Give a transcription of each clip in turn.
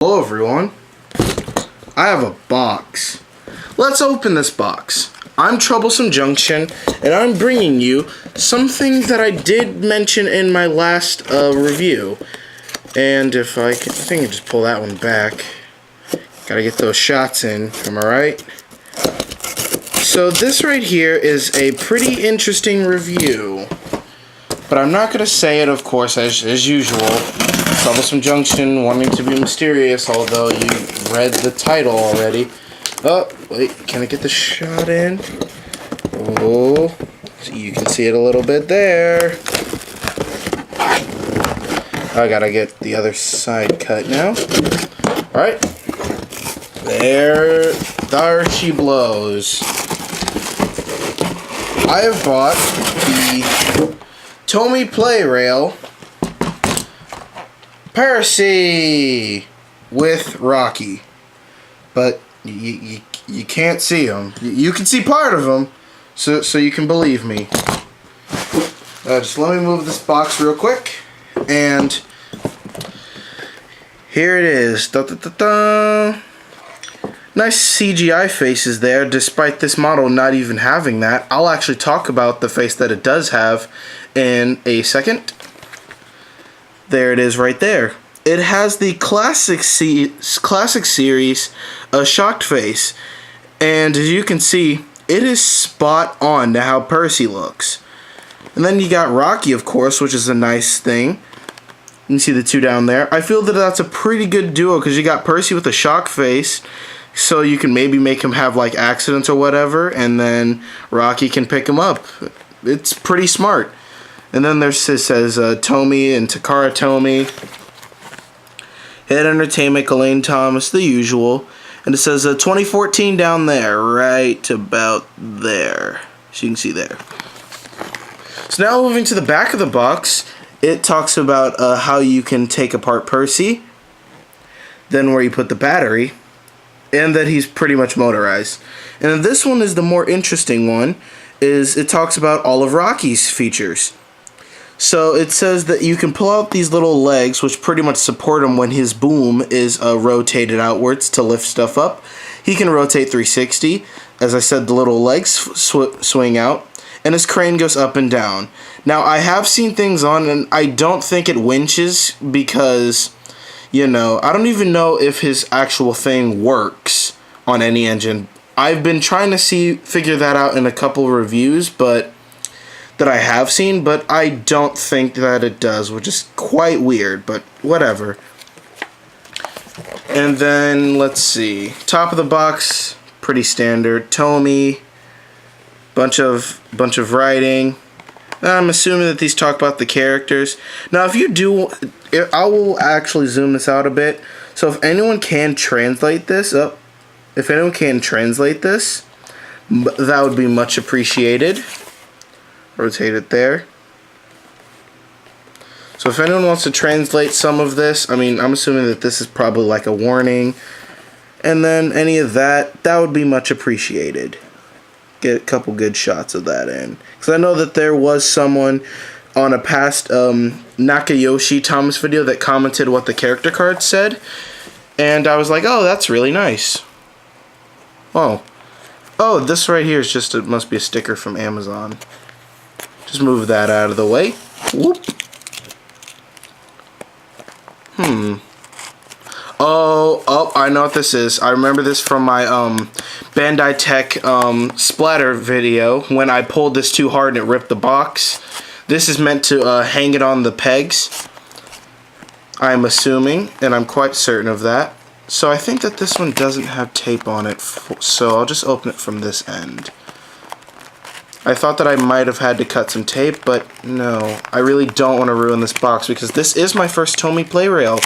Hello everyone, I have a box. Let's open this box. I'm Troublesome Junction, and I'm bringing you something that I did mention in my last review. And if I think I can just pull that one back. Gotta get those shots in, am I right? So this right here is a pretty interesting review. But I'm not gonna say it, of course, as usual. Troublesome Junction, wanting to be mysterious, although you read the title already. Oh, wait, can I get the shot in? Oh, you can see it a little bit there. I gotta get the other side cut now. Alright. There she blows. I have bought the Playrail Percy with Rocky, but you can't see him. You can see part of him, so you can believe me. Just let me move this box real quick, and here it is. Da, da, da, da. Nice CGI faces there, despite this model not even having that. I'll actually talk about the face that it does have in a second. There it is right there. It has the classic series shocked face. And as you can see, it is spot on to how Percy looks. And then you got Rocky, of course, which is a nice thing. You can see the two down there. I feel that that's a pretty good duo because you got Percy with a shock face. So you can maybe make him have like accidents or whatever. And then Rocky can pick him up. It's pretty smart. And then it says Tomy and Takara Tomy. Head Entertainment, Elaine Thomas, the usual. And it says 2014 down there, right about there. So you can see there. So now moving to the back of the box, it talks about how you can take apart Percy. Then where you put the battery. And that he's pretty much motorized. And this one is the more interesting one. It talks about all of Rocky's features. So it says that you can pull out these little legs, which pretty much support him when his boom is rotated outwards to lift stuff up. He can rotate 360. As I said, the little legs swing out. And his crane goes up and down. Now, I have seen things on, and I don't think it winches because, you know, I don't even know if his actual thing works on any engine. I've been trying to figure that out in a couple reviews, but that I have seen, but I don't think that it does, which is quite weird, but whatever. And then, let's see. Top of the box, pretty standard. Tomy, bunch of writing. I'm assuming that these talk about the characters. Now, if you do, I will actually zoom this out a bit. So if anyone can translate this, that would be much appreciated. Rotate it there. So if anyone wants to translate some of this, I mean, I'm assuming that this is probably like a warning. And then any of that would be much appreciated. Get a couple good shots of that in. Because I know that there was someone on a past Nakayoshi Thomas video that commented what the character card said. And I was like, oh, that's really nice. Oh, this right here is just, it must be a sticker from Amazon. Just move that out of the way. Whoop. Oh, I know what this is. I remember this from my Bandai Tech splatter video when I pulled this too hard and it ripped the box. This is meant to hang it on the pegs. I'm assuming, and I'm quite certain of that. So I think that this one doesn't have tape on it, so I'll just open it from this end. I thought that I might have had to cut some tape, but no. I really don't want to ruin this box because this is my first Playrail.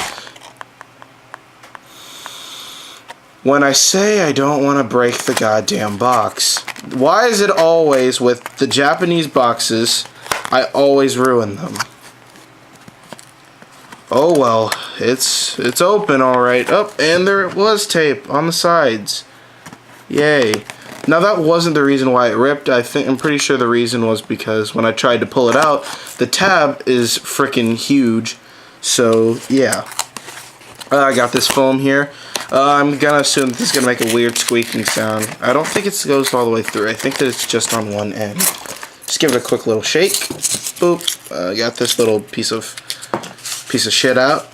When I say I don't want to break the goddamn box, why is it always with the Japanese boxes, I always ruin them? Oh well, it's open alright. Oh, and there was tape on the sides. Yay. Now that wasn't the reason why it ripped. I'm pretty sure the reason was because when I tried to pull it out, the tab is freaking huge. So yeah. I got this foam here. I'm gonna assume that this is gonna make a weird squeaking sound. I don't think it goes all the way through. I think that it's just on one end. Just give it a quick little shake. Boop. Got this little piece of shit out.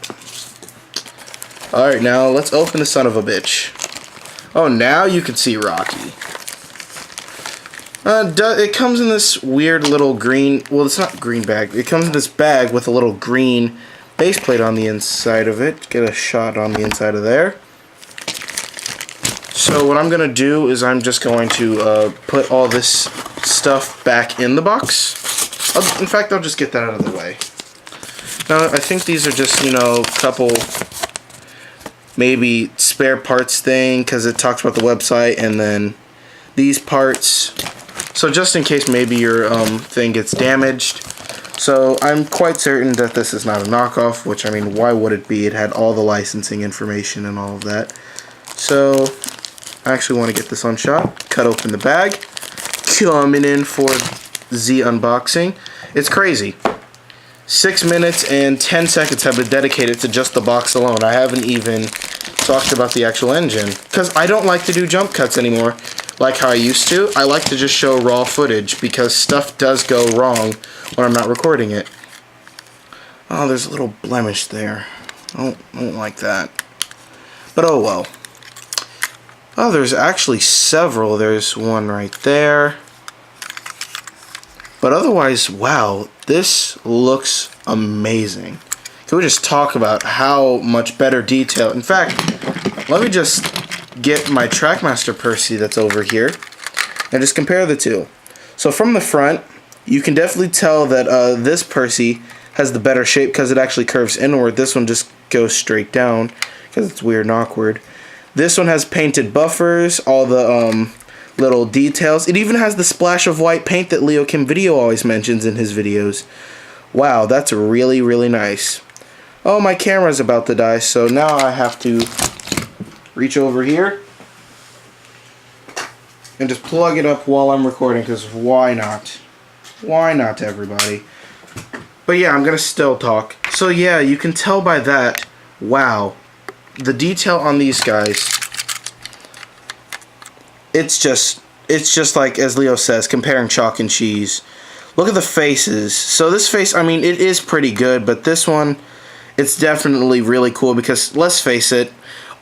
Alright, now let's open the son of a bitch. Oh, now you can see Rocky. It comes in this weird little green, well, it's not green bag. It comes in this bag with a little green base plate on the inside of it. Get a shot on the inside of there. So what I'm going to do is I'm just going to put all this stuff back in the box. In fact, I'll just get that out of the way. Now, I think these are just, you know, a couple maybe spare parts thing, because it talks about the website, and then these parts. So just in case maybe your thing gets damaged. So I'm quite certain that this is not a knockoff, which, I mean, why would it be? It had all the licensing information and all of that. So I actually want to get this unshot. Cut open the bag. Coming in for the unboxing. It's crazy. 6 minutes and 10 seconds have been dedicated to just the box alone. I haven't even talked about the actual engine, because I don't like to do jump cuts anymore like how I used to. I like to just show raw footage, because stuff does go wrong when I'm not recording it. Oh, there's a little blemish there. I don't like that. But oh well. Oh, there's actually several. There's one right there. But otherwise, wow, this looks amazing. Can we just talk about how much better detail? In fact, let me just get my Trackmaster Percy that's over here and just compare the two. So from the front, you can definitely tell that this Percy has the better shape because it actually curves inward. This one just goes straight down because it's weird and awkward. This one has painted buffers, all the little details. It even has the splash of white paint that Leo Kim Video always mentions in his videos. Wow, that's really, really nice. Oh, my camera's about to die, so now I have to reach over here and just plug it up while I'm recording, because why not? Why not, everybody? But yeah, I'm gonna still talk. So yeah, you can tell by that, wow, the detail on these guys, it's just like, as Leo says, comparing chalk and cheese. Look at the faces. So this face, I mean, it is pretty good, but this one, it's definitely really cool, because let's face it,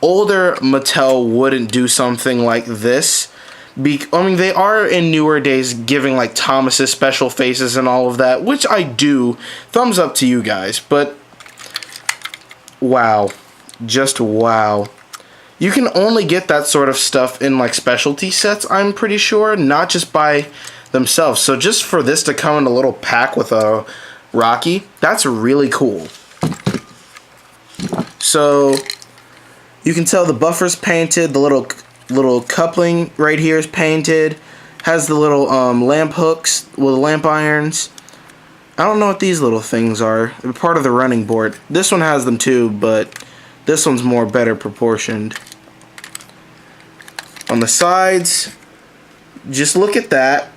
older Mattel wouldn't do something like this. I mean, they are in newer days giving like Thomas's special faces and all of that, which I do. Thumbs up to you guys, but wow. Just wow. You can only get that sort of stuff in like specialty sets, I'm pretty sure, not just by themselves. So just for this to come in a little pack with a Rocky, that's really cool. So you can tell the buffer's painted, the little coupling right here is painted, has the little lamp hooks with lamp irons. I don't know what these little things are. They're part of the running board. This one has them too, but this one's more better proportioned. On the sides, just look at that,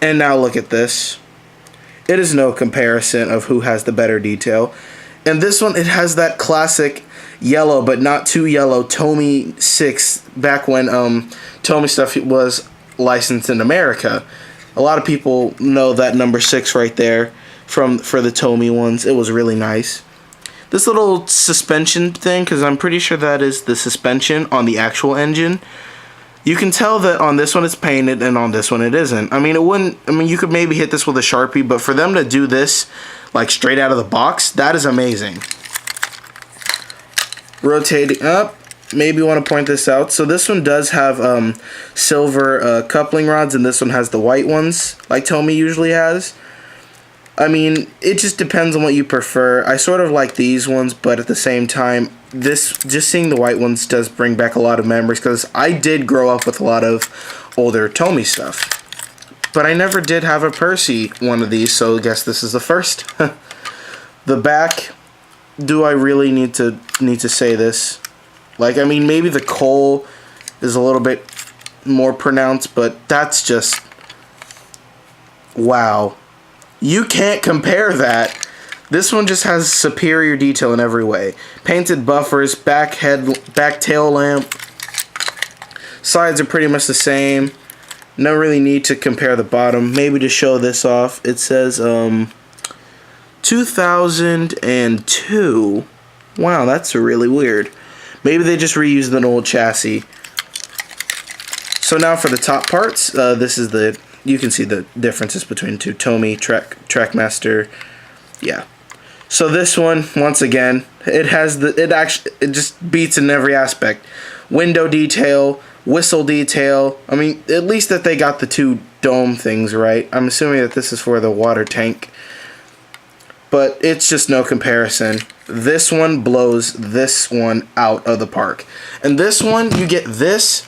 and now look at this. It is no comparison of who has the better detail. And this one, it has that classic yellow, but not too yellow, Tomy 6, back when Tomy stuff was licensed in America. A lot of people know that number 6 right there for the Tomy ones. It was really nice. This little suspension thing, because I'm pretty sure that is the suspension on the actual engine. You can tell that on this one it's painted and on this one it isn't. I mean, you could maybe hit this with a Sharpie, but for them to do this like straight out of the box, that is amazing. Rotating up, maybe you want to point this out. So this one does have silver coupling rods, and this one has the white ones, like Tomy usually has. I mean, it just depends on what you prefer. I sort of like these ones, but at the same time, just seeing the white ones does bring back a lot of memories, because I did grow up with a lot of older Tomy stuff. But I never did have a Percy one of these, so I guess this is the first. The back, do I really need to say this? Like, I mean, maybe the coal is a little bit more pronounced, but that's just, wow. You can't compare that This one just has superior detail in every way. Painted buffers, back tail lamp. Sides are pretty much the same. No really need to compare the bottom. Maybe to show this off, it says 2002. Wow, that's really weird. Maybe they just reused an old chassis. So now for the top parts, this is you can see the differences between the two. Tomy, Trackmaster, yeah. So this one, once again, it just beats in every aspect. Window detail, whistle detail. I mean, at least that they got the two dome things right. I'm assuming that this is for the water tank. But it's just no comparison. This one blows this one out of the park. And this one, you get this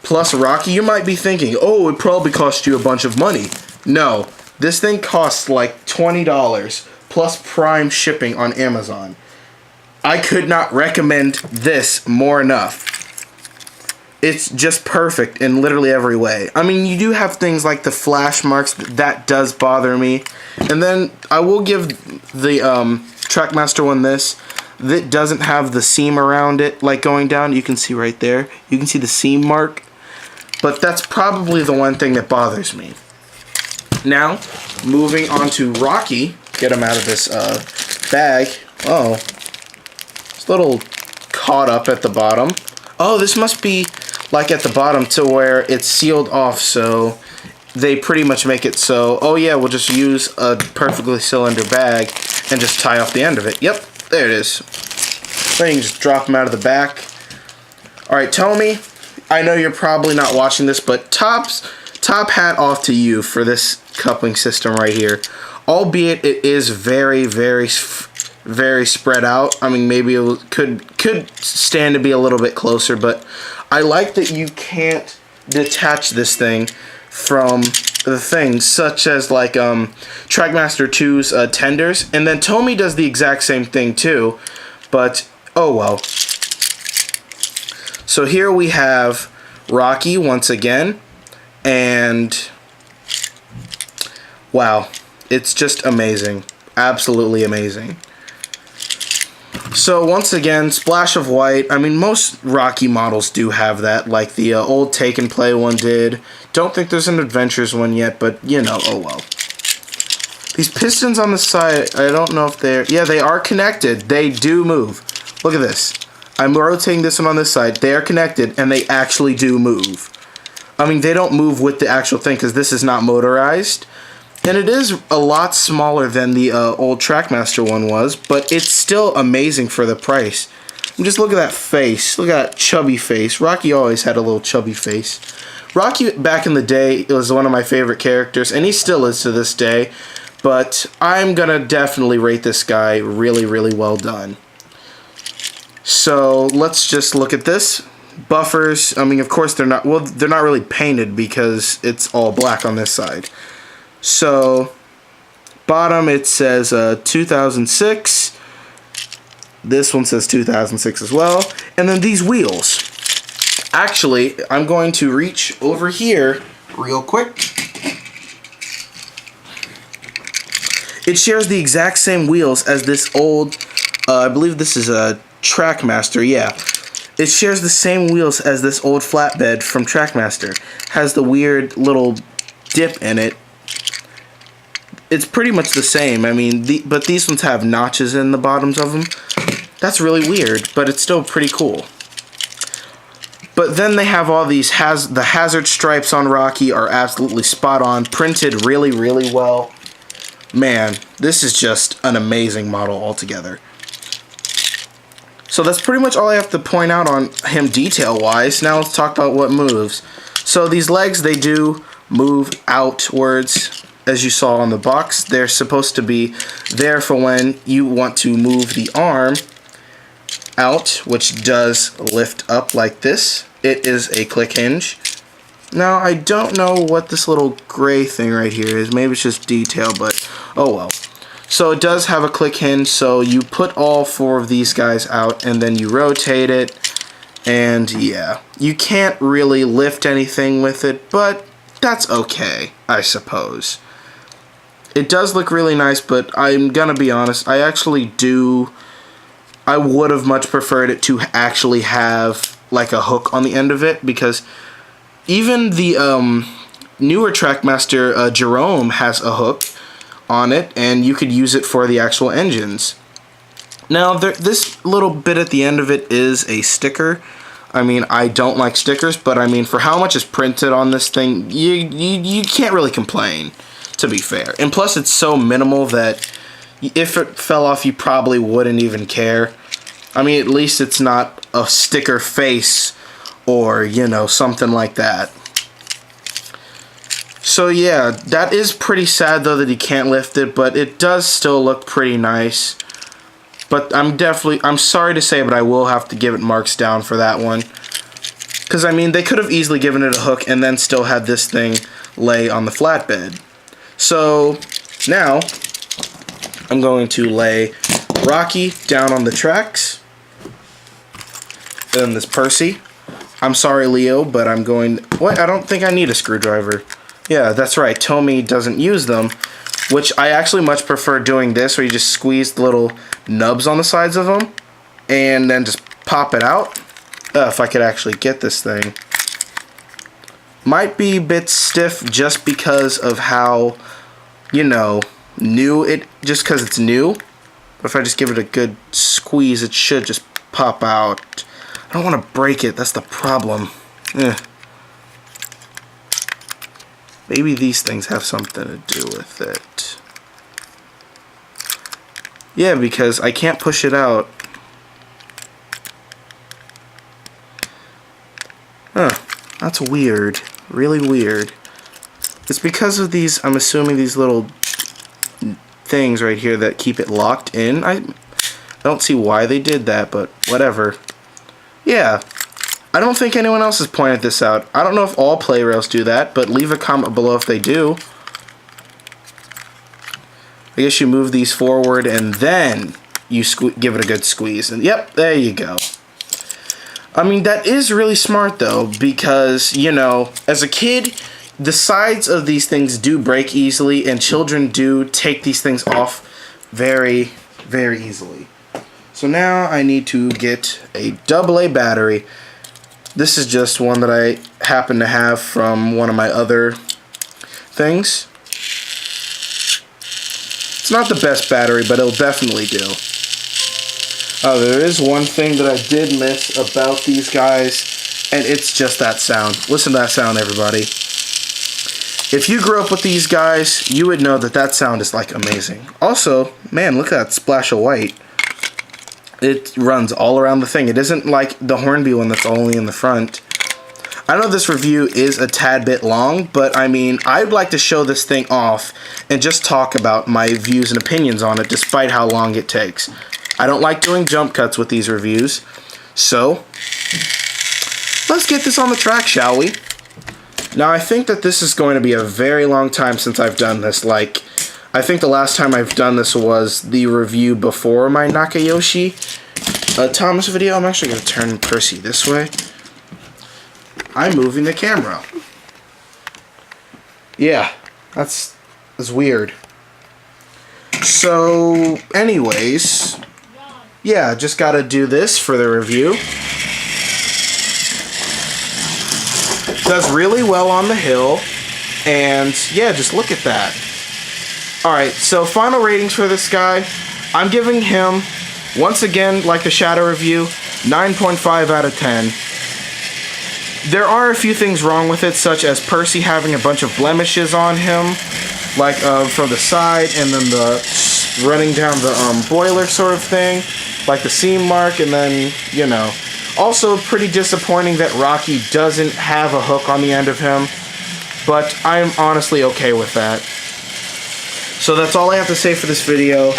plus Rocky. You might be thinking, oh, it probably cost you a bunch of money. No, this thing costs like $20 plus Prime shipping on Amazon. I could not recommend this more enough. It's just perfect in literally every way. I mean, you do have things like the flash marks. That does bother me. And then I will give the Trackmaster one this. That doesn't have the seam around it, like going down. You can see right there. You can see the seam mark. But that's probably the one thing that bothers me. Now, moving on to Rocky. Get him out of this bag. Oh, it's a little caught up at the bottom. Oh, this must be like at the bottom to where it's sealed off, so they pretty much make it so, oh yeah, we'll just use a perfectly cylinder bag and just tie off the end of it. Yep, there it is. Then you can just drop them out of the back. Alright, Tomy, I know you're probably not watching this, but top hat off to you for this coupling system right here. Albeit it is very, very, very spread out. I mean, maybe it could stand to be a little bit closer, but I like that you can't detach this thing from the things, such as like Trackmaster 2's tenders, and then Tomy does the exact same thing too, but oh well. So here we have Rocky once again, and wow. It's just amazing. Absolutely amazing. So once again, splash of white. I mean, most Rocky models do have that, like the old Take and Play one did. Don't think there's an Adventures one yet, but you know, oh well. These pistons on the side, I don't know if yeah, they are connected. They do move. Look at this. I'm rotating this one on this side. They are connected, and they actually do move. I mean, they don't move with the actual thing, because this is not motorized. And it is a lot smaller than the old Trackmaster one was, but it's still amazing for the price. And just look at that face. Look at that chubby face. Rocky always had a little chubby face. Rocky, back in the day, was one of my favorite characters, and he still is to this day. But I'm going to definitely rate this guy really, really well done. So let's just look at this. Buffers, I mean, of course they're not really painted because it's all black on this side. So, bottom it says 2006. This one says 2006 as well. And then these wheels. Actually, I'm going to reach over here real quick. It shares the exact same wheels as this old, I believe this is a Trackmaster, yeah. It shares the same wheels as this old flatbed from Trackmaster. Has the weird little dip in it. It's pretty much the same. I mean, but these ones have notches in the bottoms of them. That's really weird, but it's still pretty cool. But then they have all these, the hazard stripes on Rocky are absolutely spot on, printed really, really well. Man, this is just an amazing model altogether. So that's pretty much all I have to point out on him detail-wise. Now let's talk about what moves. So these legs, they do move outwards. As you saw on the box, they're supposed to be there for when you want to move the arm out, which does lift up like this. It is a click hinge. Now, I don't know what this little gray thing right here is. Maybe it's just detail, but oh well. So it does have a click hinge, so you put all four of these guys out, and then you rotate it, and yeah. You can't really lift anything with it, but that's okay, I suppose. It does look really nice, but I'm gonna be honest, I would have much preferred it to actually have like a hook on the end of it, because even the newer Trackmaster Jerome has a hook on it, and you could use it for the actual engines. Now, this little bit at the end of it is a sticker. I mean, I don't like stickers, but I mean, for how much is printed on this thing, you can't really complain, to be fair. And plus, it's so minimal that if it fell off, you probably wouldn't even care. I mean, at least it's not a sticker face or, you know, something like that. So yeah, that is pretty sad though that he can't lift it, but it does still look pretty nice. But I'm sorry to say, but I will have to give it marks down for that one. Because, I mean, they could have easily given it a hook and then still had this thing lay on the flatbed. So, now, I'm going to lay Rocky down on the tracks. And this Percy. I'm sorry, Leo, but I'm going... What? I don't think I need a screwdriver. Yeah, that's right. Tomy doesn't use them. Which I actually much prefer doing this, where you just squeeze the little nubs on the sides of them. And then just pop it out. If I could actually get this thing. Might be a bit stiff just because of how, you know, new it... Just because it's new. But if I just give it a good squeeze, it should just pop out. I don't want to break it. That's the problem. Maybe these things have something to do with it. Yeah, because I can't push it out. Huh. That's weird. Really weird. It's because of these, I'm assuming, these little things right here that keep it locked in. I don't see why they did that, but whatever. Yeah. I don't think anyone else has pointed this out. I don't know if all Playrails do that, but leave a comment below if they do. I guess you move these forward and then you give it a good squeeze. And yep, there you go. I mean, that is really smart though, because, you know, as a kid, the sides of these things do break easily, and children do take these things off very, very easily. So now I need to get a AA battery. This is just one that I happen to have from one of my other things. It's not the best battery, but it'll definitely do. Oh, there is one thing that I did miss about these guys, and it's just that sound. Listen to that sound, everybody. If you grew up with these guys, you would know that that sound is, like, amazing. Also, man, look at that splash of white. It runs all around the thing. It isn't like the Hornby one that's only in the front. I know this review is a tad bit long, but I mean, I'd like to show this thing off and just talk about my views and opinions on it, despite how long it takes. I don't like doing jump cuts with these reviews, so let's get this on the track, shall we? Now, I think that this is going to be a very long time since I've done this. Like, I think the last time I've done this was the review before my Nakayoshi Thomas video. I'm actually going to turn Percy this way. I'm moving the camera. Yeah, that's weird. So, anyways, yeah, just got to do this for the review. Does really well on the hill, and yeah, just look at that. Alright, so final ratings for this guy. I'm giving him, once again, like the Shadow review, 9.5 out of 10. There are a few things wrong with it, such as Percy having a bunch of blemishes on him, like from the side, and then the running down the boiler sort of thing, like the seam mark, and then, you know. Also, pretty disappointing that Rocky doesn't have a hook on the end of him, but I'm honestly okay with that. So that's all I have to say for this video,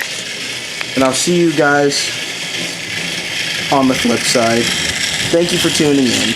and I'll see you guys on the flip side. Thank you for tuning in.